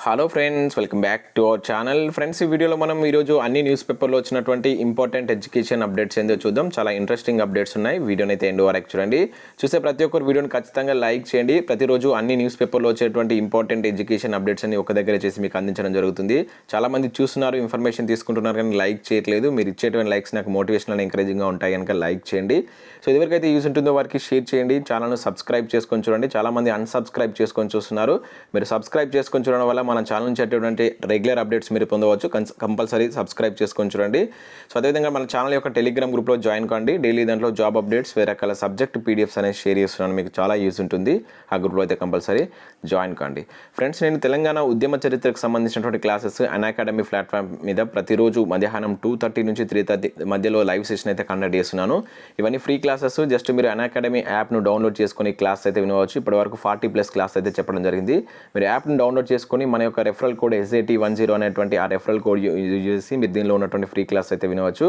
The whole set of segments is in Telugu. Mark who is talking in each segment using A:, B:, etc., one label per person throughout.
A: Hello friends, welcome back to our channel. Friends, ఈ వీడియోలో మనం ఈరోజు అన్ని న్యూస్ పేపర్లో వచ్చినటువంటి ఇంపార్టెంట్ ఎడ్యుకేషన్ అప్డేట్స్ ఏందో చూద్దాం. చాలా ఇంట్రెస్టింగ్ అప్డేట్స్ ఉన్నాయి. వీడియోని అయితే ఎండ్ వరకు చూడండి. చూసే ప్రతి ఒక్కరు వీడియోని ఖచ్చితంగా లైక్ చేయండి. ప్రతిరోజు అన్ని న్యూస్ పేపర్లో వచ్చేటువంటి ఇంపార్టెంట్ ఎడ్యుకేషన్ అప్డేట్స్ అన్ని ఒక దగ్గర చేసి మీకు అందించడం జరుగుతుంది. చాలామంది చూస్తున్నారు, ఇన్ఫర్మేషన్ తీసుకుంటున్నారు, కానీ లైక్ చేయట్లేదు. మీరు ఇచ్చేటువంటి లైక్స్ నాకు మోటివేషన్ అండ్ ఎంకరేజింగ్గా ఉంటాయి కనుక లైక్ చేయండి. సో ఎవరికైతే యూస్ ఉంటుందో వారికి షేర్ చేయండి. ఛానల్ను సబ్స్క్రైబ్ చేసుకొని చూడండి. చాలామంది అన్సబ్స్క్రైబ్ చేసుకొని చూస్తున్నారు. మీరు సబ్స్క్రైబ్ చేసుకొని చూడడం వల్ల మన ఛానల్ నుంచి అటువంటి రెగ్యులర్ అప్డేట్స్ మీరు పొందవచ్చు. కంపల్సరీ సబ్స్క్రైబ్ చేసుకొని చూడండి. సో అదేవిధంగా మన ఛానల్ యొక్క టెలిగ్రామ్ గ్రూప్లో జాయిన్ కాండి. డైలీ దాంట్లో జాబ్ అప్డేట్స్, వేరే రకాల సబ్జెక్ట్ పీడిఎఫ్స్ అనేది షేర్ చేస్తున్నాను. మీకు చాలా యూజ్ ఉంటుంది. ఆ గ్రూప్లో అయితే కంపల్సరీ జాయిన్ కాండి. ఫ్రెండ్స్, నేను తెలంగాణ ఉద్యమ చరిత్రకు సంబంధించినటువంటి క్లాసెస్ unacademy ప్లాట్ఫామ్ మీద ప్రతిరోజు మధ్యాహ్నం 2:30 నుంచి 3:30 మధ్యలో లైవ్ సెషన్ అయితే కండక్ట్ చేస్తున్నాను. ఇవన్నీ ఫ్రీ క్లాసెస్. జస్ట్ మీరు unacademy యాప్ను డౌన్లోడ్ చేసుకొని క్లాస్ అయితే వినవచ్చు. ఇప్పటివరకు 40+ క్లాస్ అయితే చెప్పడం జరిగింది. మీరు యాప్ను డౌన్లోడ్ చేసుకొని మన యొక్క రెఫరల్ కోడ్ SAT10 అనేటువంటి ఆ రెఫరల్ కోడ్ యూజ్ చేసి మీరు దీనిలో ఉన్నటువంటి ఫ్రీ క్లాస్ అయితే వినవచ్చు.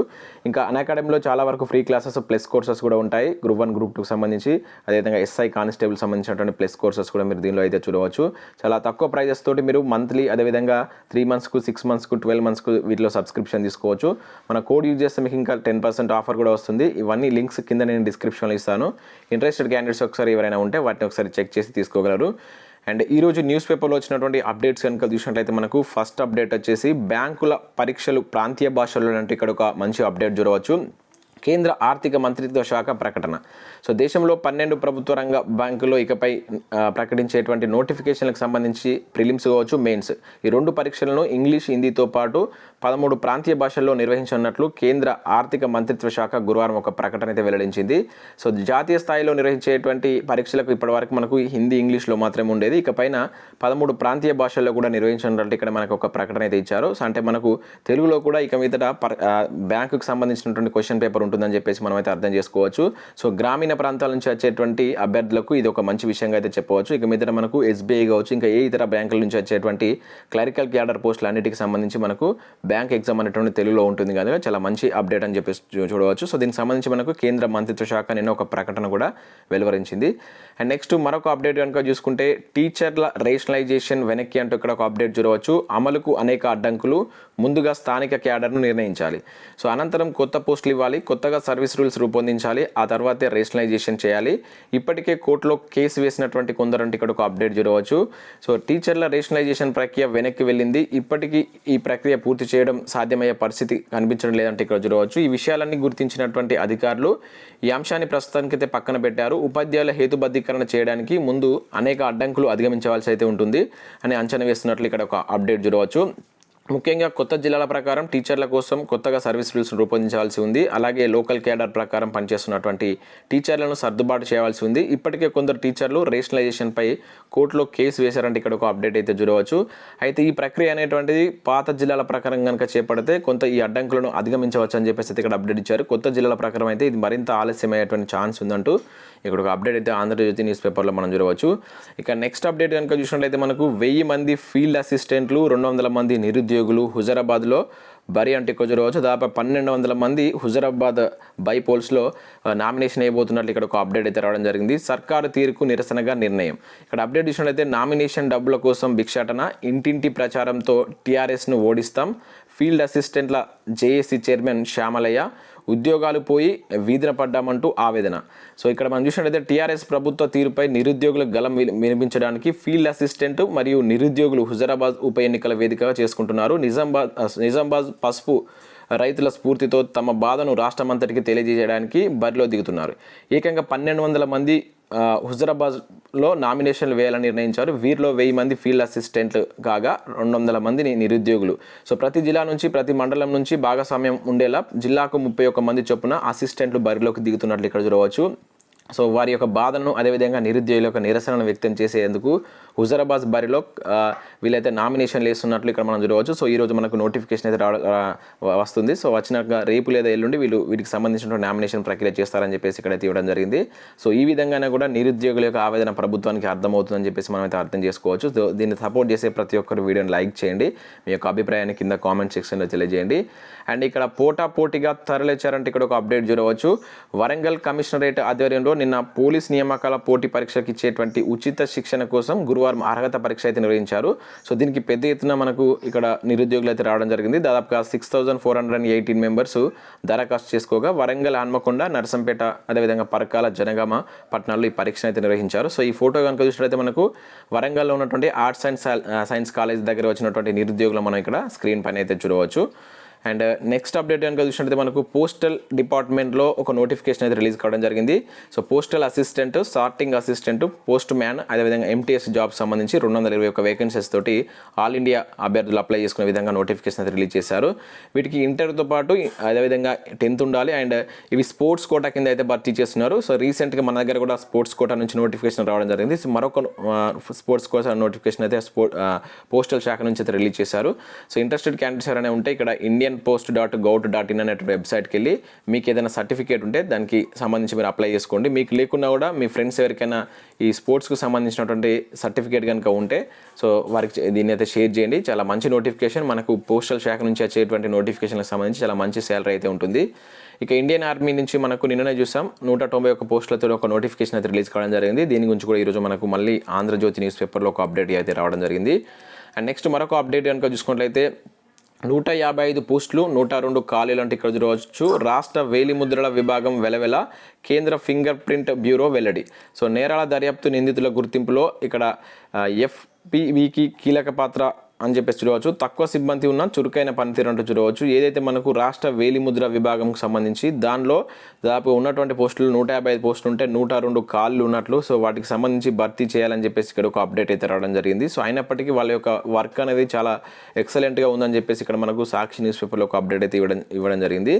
A: ఇంకా unacademyలో చాలా వరకు ఫ్రీ క్లాసెస్ ప్లస్ కోర్సెస్ కూడా ఉంటాయి. గ్రూప్ 1, గ్రూప్ 2కి సంబంధించి, అదేవిధంగా SI కానిస్టేబుల్ సంబంధించినటువంటి ప్లస్ కోర్సెస్ కూడా మీరు దీనిలో అయితే చూడవచ్చు. చాలా తక్కువ ప్రైజెస్ తోటి మీరు మంత్లీ, అదేవిధంగా 3 మంత్స్కు, 6 మంత్స్కు, 12 మంత్స్కు వీటిలో సబ్స్క్రిప్షన్ తీసుకోవచ్చు. మన కోడ్ యూజ్ చేస్తే మీకు ఇంకా 10% ఆఫర్ కూడా వస్తుంది. ఇవన్నీ లింక్స్ కింద నేను డిస్క్రిప్షన్లో ఇస్తాను. ఇంట్రెస్టెడ్ క్యాండిడేట్స్ ఒకసారి ఎవరైనా ఉంటే వాటిని ఒకసారి చెక్ చేసి తీసుకోగలరు. అండ్ ఈరోజు న్యూస్ పేపర్లో వచ్చినటువంటి అప్డేట్స్ కనుక చూసినట్లయితే మనకు ఫస్ట్ అప్డేట్ వచ్చేసి బ్యాంకుల పరీక్షలు ప్రాంతీయ భాషల్లో అంటే ఇక్కడ ఒక మంచి అప్డేట్ చూడవచ్చు. కేంద్ర ఆర్థిక మంత్రిత్వ శాఖ ప్రకటన. సో దేశంలో 12 ప్రభుత్వ రంగ బ్యాంకుల్లో ఇకపై ప్రకటించేటువంటి నోటిఫికేషన్లకు సంబంధించి ప్రిలిమ్స్ కావచ్చు, మెయిన్స్, ఈ 2 పరీక్షలను ఇంగ్లీష్, హిందీతో పాటు 13 ప్రాంతీయ భాషల్లో నిర్వహించనున్నట్లు కేంద్ర ఆర్థిక మంత్రిత్వ శాఖ గురువారం ఒక ప్రకటన అయితే వెల్లడించింది. సో జాతీయ స్థాయిలో నిర్వహించేటువంటి పరీక్షలకు ఇప్పటివరకు మనకు హిందీ, ఇంగ్లీష్లో మాత్రమే ఉండేది. ఇకపైన 13 ప్రాంతీయ భాషల్లో కూడా నిర్వహించనున్నట్లు ఇక్కడ మనకు ఒక ప్రకటన అయితే ఇచ్చారు. సో అంటే మనకు తెలుగులో కూడా ఇక మీదట బ్యాంకుకు సంబంధించినటువంటి క్వశ్చన్ పేపర్ ఉంటుందని చెప్పేసి మనం అయితే అర్థం చేసుకోవచ్చు. సో గ్రామీణ ప్రాంతాల నుంచి వచ్చేటువంటి అభ్యర్థులకు ఇది ఒక మంచి విషయంగా అయితే చెప్పవచ్చు. ఇక మీదట మనకు SBI కావచ్చు, ఇంకా ఏ ఇతర బ్యాంకుల నుంచి వచ్చేటువంటి క్లరికల్ క్యాడర్ పోస్టులు అన్నిటికి సంబంధించి మనకు బ్యాంక్ ఎగ్జామ్ అనేటువంటి తెలుగులో ఉంటుంది కనుక చాలా మంచి అప్డేట్ అని చెప్పేసి చూడవచ్చు. సో దీనికి సంబంధించి మనకు కేంద్ర మంత్రిత్వ శాఖ నిన్న ఒక ప్రకటన కూడా వెలువరించింది. అండ్ నెక్స్ట్ మరొక అప్డేట్ కనుక చూసుకుంటే టీచర్ల రేషనలైజేషన్ వెనక్కి అంటూ ఇక్కడ ఒక అప్డేట్ చూడవచ్చు. అమలుకు అనేక అడ్డంకులు, ముందుగా స్థానిక క్యాడర్ను నిర్ణయించాలి. సో అనంతరం కొత్త పోస్టులు ఇవ్వాలి, కొత్తగా సర్వీస్ రూల్స్ రూపొందించాలి, ఆ తర్వాతే రేషనలైజేషన్ చేయాలి. ఇప్పటికే కోర్టులో కేసు వేసినటువంటి కొందరంటే ఇక్కడ ఒక అప్డేట్ చూడవచ్చు. సో టీచర్ల రేషనలైజేషన్ ప్రక్రియ వెనక్కి వెళ్ళింది. ఇప్పటికీ ఈ ప్రక్రియ పూర్తి చేయడం సాధ్యమయ్యే పరిస్థితి కనిపించడం లేదంటే ఇక్కడ చూడవచ్చు. ఈ విషయాలన్నీ గుర్తించినటువంటి అధికారులు ఈ అంశాన్ని ప్రస్తుతానికైతే పక్కన పెట్టారు. ఉపాధ్యాయుల హేతుబద్ధీకరణ చేయడానికి ముందు అనేక అడ్డంకులు అధిగమించవలసి అయితే ఉంటుంది అని అంచనా వేస్తున్నట్లు ఇక్కడ ఒక అప్డేట్ చూడవచ్చు. ముఖ్యంగా కొత్త జిల్లాల ప్రకారం టీచర్ల కోసం కొత్తగా సర్వీస్ రూల్స్ రూపొందించాల్సి ఉంది. అలాగే లోకల్ క్యాడర్ ప్రకారం పనిచేస్తున్నటువంటి టీచర్లను సర్దుబాటు చేయాల్సి ఉంది. ఇప్పటికే కొందరు టీచర్లు రేషనలైజేషన్పై కోర్టులో కేసు వేశారంటే ఇక్కడ ఒక అప్డేట్ అయితే చూడవచ్చు. అయితే ఈ ప్రక్రియ అనేటువంటిది పాత జిల్లాల ప్రకారం కనుక చేపడితే కొంత ఈ అడ్డంకులను అధిగమించవచ్చు అని చెప్పేసి ఇక్కడ అప్డేట్ ఇచ్చారు. కొత్త జిల్లాల ప్రకారం అయితే ఇది మరింత ఆలస్యమయ్యేటువంటి ఛాన్స్ ఉందంటూ ఇక్కడ ఒక అప్డేట్ అయితే ఆంధ్రజ్యోతి న్యూస్ పేపర్లో మనం చూడవచ్చు. ఇక నెక్స్ట్ అప్డేట్ కనుక చూసినట్లయితే మనకు 1000 మంది ఫీల్డ్ అసిస్టెంట్లు, 200 మంది నిరుద్యోగులు హుజరాబాద్లో బరి అంటే ఇక్కడ చూడవచ్చు. దాదాపు 1200 మంది హుజరాబాద్ బైపోల్స్లో నామినేషన్ అయిపోతున్నట్లు ఇక్కడ ఒక అప్డేట్ అయితే రావడం జరిగింది. సర్కారు తీరుకు నిరసనగా నిర్ణయం. ఇక్కడ అప్డేట్ చూసినట్లయితే నామినేషన్ డబ్బుల కోసం భిక్షాటన, ఇంటింటి ప్రచారంతో TRSను ఓడిస్తాం, ఫీల్డ్ అసిస్టెంట్ల జేఏసీ చైర్మన్ శ్యామలయ్య, ఉద్యోగాలు పోయి వీధిన పడ్డామంటూ ఆవేదన. సో ఇక్కడ మనం చూసినట్లయితే TRS ప్రభుత్వ తీరుపై నిరుద్యోగులకు గలం వినిపించడానికి ఫీల్డ్ అసిస్టెంట్ మరియు నిరుద్యోగులు హుజరాబాద్ ఉప ఎన్నికల వేదికగా చేసుకుంటున్నారు. నిజామాబాద్ పసుపు రైతుల స్ఫూర్తితో తమ బాధను రాష్ట్రమంతటికి తెలియజేయడానికి బరిలో దిగుతున్నారు. ఏకంగా 1200 మంది హుజరాబాద్లో నామినేషన్లు వేయాలని నిర్ణయించారు. వీరిలో 1000 మంది ఫీల్డ్ అసిస్టెంట్లు కాగా 200 మంది నిరుద్యోగులు. సో ప్రతి జిల్లా నుంచి, ప్రతి మండలం నుంచి భాగస్వామ్యం ఉండేలా జిల్లాకు 31 మంది చొప్పున అసిస్టెంట్లు బరిలోకి దిగుతున్నట్లు ఇక్కడ చూడవచ్చు. సో వారి యొక్క బాధను, అదేవిధంగా నిరుద్యోగుల యొక్క నిరసనను వ్యక్తం చేసేందుకు హుజరాబాద్ బరిలో వీళ్ళైతే నామినేషన్లు వేస్తున్నట్లు ఇక్కడ మనం చూడవచ్చు. సో ఈరోజు మనకు నోటిఫికేషన్ అయితే వస్తుంది. సో వచ్చినాక రేపు లేదా ఎల్లుండి వీటికి సంబంధించిన నామినేషన్ ప్రక్రియ చేస్తారని చెప్పేసి ఇక్కడైతే ఇవ్వడం జరిగింది. సో ఈ విధంగానే కూడా నిరుద్యోగుల యొక్క ఆవేదన ప్రభుత్వానికి అర్థమవుతుందని చెప్పేసి మనం అయితే అర్థం చేసుకోవచ్చు. సో దీన్ని సపోర్ట్ చేసే ప్రతి ఒక్కరు వీడియోని లైక్ చేయండి. మీ యొక్క అభిప్రాయాన్ని కింద కామెంట్ సెక్షన్లో తెలియజేయండి. అండ్ ఇక్కడ పోటాపోటీగా తరలించారంటే ఇక్కడ ఒక అప్డేట్ చూడవచ్చు. వరంగల్ కమిషనరేట్ ఆధ్వర్యంలో నిన్న పోలీస్ నియామకాల పోటీ పరీక్షకి ఇచ్చేటువంటి ఉచిత శిక్షణ కోసం గురువారం అర్హత పరీక్ష అయితే నిర్వహించారు. సో దీనికి పెద్ద ఎత్తున మనకు ఇక్కడ నిరుద్యోగులు అయితే రావడం జరిగింది. దాదాపుగా 6418 మెంబర్స్ దరఖాస్తు చేసుకోగా వరంగల్, హన్మకొండ, నర్సంపేట, అదేవిధంగా పరకాల, జనగామ పట్టణాల్లో ఈ పరీక్షను అయితే నిర్వహించారు. సో ఈ ఫోటో కనుక చూసినట్లయితే మనకు వరంగల్లో ఉన్నటువంటి ఆర్ట్స్ అండ్ సైన్స్ కాలేజ్ దగ్గర వచ్చినటువంటి నిరుద్యోగులు మనం ఇక్కడ స్క్రీన్ పైన అయితే చూడవచ్చు. అండ్ నెక్స్ట్ అప్డేట్ కనుక చూసినట్లయితే మనకు పోస్టల్ డిపార్ట్మెంట్లో ఒక నోటిఫికేషన్ అయితే రిలీజ్ కావడం జరిగింది. So postal assistant, sorting assistant, post man, అదేవిధంగా MTS జాబ్ సంబంధించి 221 వేకెన్సీస్ తోటి ఆల్ ఇండియా అభ్యర్థులు అప్లై చేసుకునే విధంగా నోటిఫికేషన్ అయితే రిలీజ్ చేశారు. వీటికి ఇంటర్తో పాటు అదేవిధంగా 10th ఉండాలి. అండ్ ఇవి స్పోర్ట్స్ కోటా కింద అయితే భర్తీ చేస్తున్నారు. సో రీసెంట్గా మన దగ్గర కూడా స్పోర్ట్స్ కోటా నుంచి నోటిఫికేషన్ రావడం జరిగింది. సో మరొక స్పోర్ట్స్ కోటా నోటిఫికేషన్ అయితే పోస్టల్ శాఖ నుంచి అయితే రిలీజ్ చేశారు. సో ఇంట్రెస్టెడ్ క్యాండిడేట్స్ ఎవరైనా ఉంటే ఇక్కడ indianpost.gov.in అనే వెబ్సైట్కి వెళ్ళి మీకు ఏదైనా సర్టిఫికేట్ ఉంటే దానికి సంబంధించి మీరు అప్లై చేసుకోండి. మీకు లేకున్నా కూడా మీ ఫ్రెండ్స్ ఎవరికైనా ఈ స్పోర్ట్స్కి సంబంధించినటువంటి సర్టిఫికేట్ కనుక ఉంటే సో వారికి దీన్ని అయితే షేర్ చేయండి. చాలా మంచి నోటిఫికేషన్, మనకు పోస్టల్ శాఖ నుంచి వచ్చేటువంటి నోటిఫికేషన్కి సంబంధించి చాలా మంచి శాలరీ అయితే ఉంటుంది. ఇక ఇండియన్ ఆర్మీ నుంచి మనకు నిన్ననే చూసాం 191 పోస్టులతో ఒక నోటిఫికేషన్ అయితే రిలీజ్ కావడం జరిగింది. దీని గురించి కూడా ఈరోజు మనకు మళ్ళీ ఆంధ్రజ్యోతి న్యూస్ పేపర్లో ఒక అప్డేట్ అయితే రావడం జరిగింది. అండ్ నెక్స్ట్ మరొక అప్డేట్ కనుక చూసుకున్నట్లయితే 155 పోస్టులు, 102 ఖాళీలు అంటే ఇక్కడ చూడవచ్చు. రాష్ట్ర వేలిముద్రల విభాగం వెలవెల, కేంద్ర ఫింగర్ ప్రింట్ బ్యూరో వెల్లడి. సో నేరాల దర్యాప్తు, నిందితుల గుర్తింపులో ఇక్కడ FPVకి కీలక పాత్ర అని చెప్పేసి చూడవచ్చు. తక్కువ సిబ్బంది ఉన్న చురుకైన పనితీరు అంటూ చూడవచ్చు. ఏదైతే మనకు రాష్ట్ర వేలిముద్ర విభాగంకి సంబంధించి దానిలో దాదాపు ఉన్నటువంటి పోస్టులు 155 పోస్టులు ఉంటే 102 ఖాళీలు ఉన్నట్లు. సో వాటికి సంబంధించి భర్తీ చేయాలని చెప్పేసి ఇక్కడ ఒక అప్డేట్ అయితే రావడం జరిగింది. సో అయినప్పటికీ వాళ్ళ యొక్క వర్క్ అనేది చాలా ఎక్సలెంట్గా ఉందని చెప్పేసి ఇక్కడ మనకు సాక్షి న్యూస్ పేపర్లో ఒక అప్డేట్ అయితే ఇవ్వడం జరిగింది.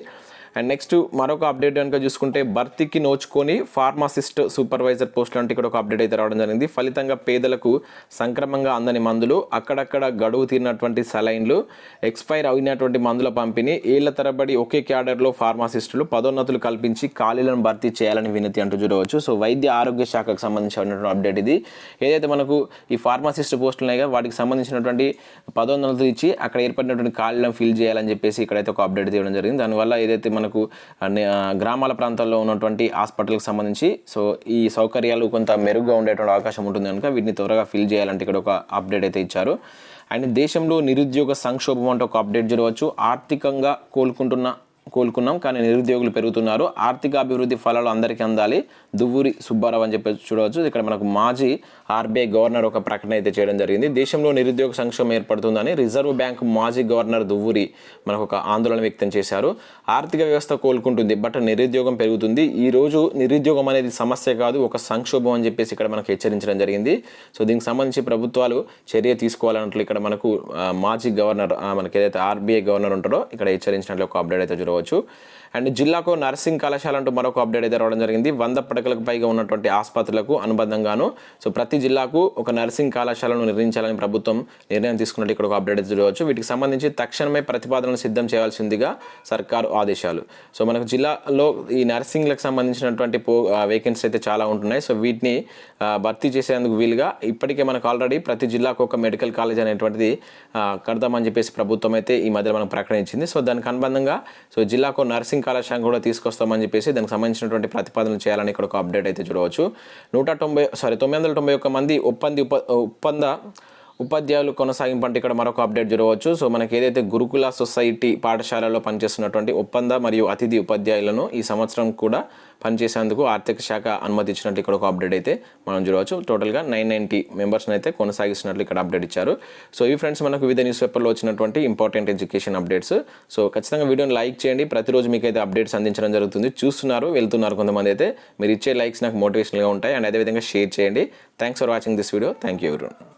A: అండ్ నెక్స్ట్ మరొక అప్డేట్ కనుక చూసుకుంటే భర్తీకి నోచుకొని ఫార్మాసిస్ట్, సూపర్వైజర్ పోస్టులు అంటే ఇక్కడ ఒక అప్డేట్ అయితే రావడం జరిగింది. ఫలితంగా పేదలకు సంక్రమంగా అందని మందులు, అక్కడక్కడ గడువు తీరినటువంటి సలైన్లు, ఎక్స్పైర్ అయినటువంటి మందుల పంపిణీ, ఏళ్ల తరబడి ఒకే క్యాడర్లో ఫార్మాసిస్టులు పదోన్నతులు కల్పించి ఖాళీలను భర్తీ చేయాలని వినతి అంటూ చూడవచ్చు. సో వైద్య ఆరోగ్య శాఖకు సంబంధించినటువంటి అప్డేట్ ఇది. ఏదైతే మనకు ఈ ఫార్మాసిస్ట్ పోస్టులు ఉన్నాయో వాటికి సంబంధించినటువంటి పదోన్నతులు ఇచ్చి అక్కడ ఏర్పడినటువంటి ఖాళీలను ఫిల్ చేయాలని చెప్పేసి ఇక్కడైతే ఒక అప్డేట్ ఇవ్వడం జరిగింది. దానివల్ల ఏదైతే మనకు గ్రామాల ప్రాంతాల్లో ఉన్నటువంటి హాస్పిటల్కి సంబంధించి సో ఈ సౌకర్యాలు కొంత మెరుగ్గా ఉండేటువంటి అవకాశం ఉంటుంది కనుక వీటిని త్వరగా ఫిల్ చేయాలంటే ఇక్కడ ఒక అప్డేట్ అయితే ఇచ్చారు. అండ్ దేశంలో నిరుద్యోగ సంక్షోభం అంటే ఒక అప్డేట్ చూడవచ్చు. ఆర్థికంగా కోలుకున్నాం కానీ నిరుద్యోగులు పెరుగుతున్నారు, ఆర్థిక అభివృద్ధి ఫలాలు అందరికీ అందాలి, దువ్వూరి సుబ్బారావు అని చెప్పి చూడవచ్చు. ఇక్కడ మనకు మాజీ RBI గవర్నర్ ఒక ప్రకటన అయితే చేయడం జరిగింది. దేశంలో నిరుద్యోగ సంక్షోభం ఏర్పడుతుందని రిజర్వ్ బ్యాంక్ మాజీ గవర్నర్ దువ్వూరి మనకు ఒక ఆందోళన వ్యక్తం చేశారు. ఆర్థిక వ్యవస్థ కోలుకుంటుంది బట్ నిరుద్యోగం పెరుగుతుంది. ఈ రోజు నిరుద్యోగం అనేది సమస్య కాదు, ఒక సంక్షోభం అని చెప్పేసి ఇక్కడ మనకు హెచ్చరించడం జరిగింది. సో దీనికి సంబంధించి ప్రభుత్వాలు చర్య తీసుకోవాలన్నట్లు ఇక్కడ మనకు మాజీ గవర్నర్ మనకి ఏదైతే RBI గవర్నర్ ఉంటారో ఇక్కడ హెచ్చరించినట్లు ఒక అప్డేట్ అయితే చూడవచ్చు. అండ్ జిల్లాకు నర్సింగ్ కళాశాల అంటూ మరొక అప్డేట్ అయితే రావడం జరిగింది. 100 పడకలకు పైగా ఉన్నటువంటి ఆసుపత్రులకు అనుబంధంగాను సో ప్రతి జిల్లాకు ఒక నర్సింగ్ కళాశాలను నిర్మించాలని ప్రభుత్వం నిర్ణయం తీసుకున్నట్టు ఇక్కడ ఒక అప్డేట్ చూడవచ్చు. వీటికి సంబంధించి తక్షణమే ప్రతిపాదనలు సిద్ధం చేయాల్సిందిగా సర్కారు ఆదేశాలు. సో మనకు జిల్లాలో ఈ నర్సింగ్లకు సంబంధించినటువంటి వేకెన్సీ అయితే చాలా ఉంటున్నాయి. సో వీటిని భర్తీ చేసేందుకు వీలుగా ఇప్పటికే మనకు ఆల్రెడీ ప్రతి జిల్లాకు ఒక మెడికల్ కాలేజ్ అనేటువంటిది కడదామని చెప్పేసి ప్రభుత్వం అయితే ఈ మధ్యలో మనకు ప్రకటన ఇచ్చింది. సో దానికి అనుబంధంగా సో జిల్లాకు నర్సింగ్ కళాశాల కూడా తీసుకొస్తామని చెప్పేసి దానికి సంబంధించినటువంటి ప్రతిపాదనలు చేయాలని ఇక్కడ ఒక అప్డేట్ అయితే చూడవచ్చు. 991 మంది ఒప్పంద ఉపాధ్యాయులు కొనసాగింపు అంటే ఇక్కడ మరొక అప్డేట్ చూడవచ్చు. సో మనకి ఏదైతే గురుకుల సొసైటీ పాఠశాలలో పనిచేస్తున్నటువంటి ఒప్పంద మరియు అతిథి ఉపాధ్యాయులను ఈ సంవత్సరం కూడా పనిచేసేందుకు ఆర్థిక శాఖ అనుమతి ఇచ్చినట్టు ఇక్కడ ఒక అప్డేట్ అయితే మనం చూడవచ్చు. టోటల్గా 990 మెంబర్స్ని అయితే కొనసాగిస్తున్నట్లు ఇక్కడ అప్డేట్ ఇచ్చారు. సో ఈ ఫ్రెండ్స్ మనకు వివిధ న్యూస్ పేపర్లో వచ్చినటువంటి ఇంపార్టెంట్ ఎడ్యుకేషన్ అప్డేట్స్. సో ఖచ్చితంగా వీడియోని లైక్ చేయండి. ప్రతిరోజు మీకు అయితే అప్డేట్స్ అందించడం జరుగుతుంది. చూస్తున్నారు, వెళ్తున్నారు కొంతమంది అయితే. మీరు ఇచ్చే లైక్స్ నాకు మోటివేషన్గా ఉంటాయి. అండ్ అదేవిధంగా షేర్ చేయండి. Thanks for watching this video. Thank you everyone.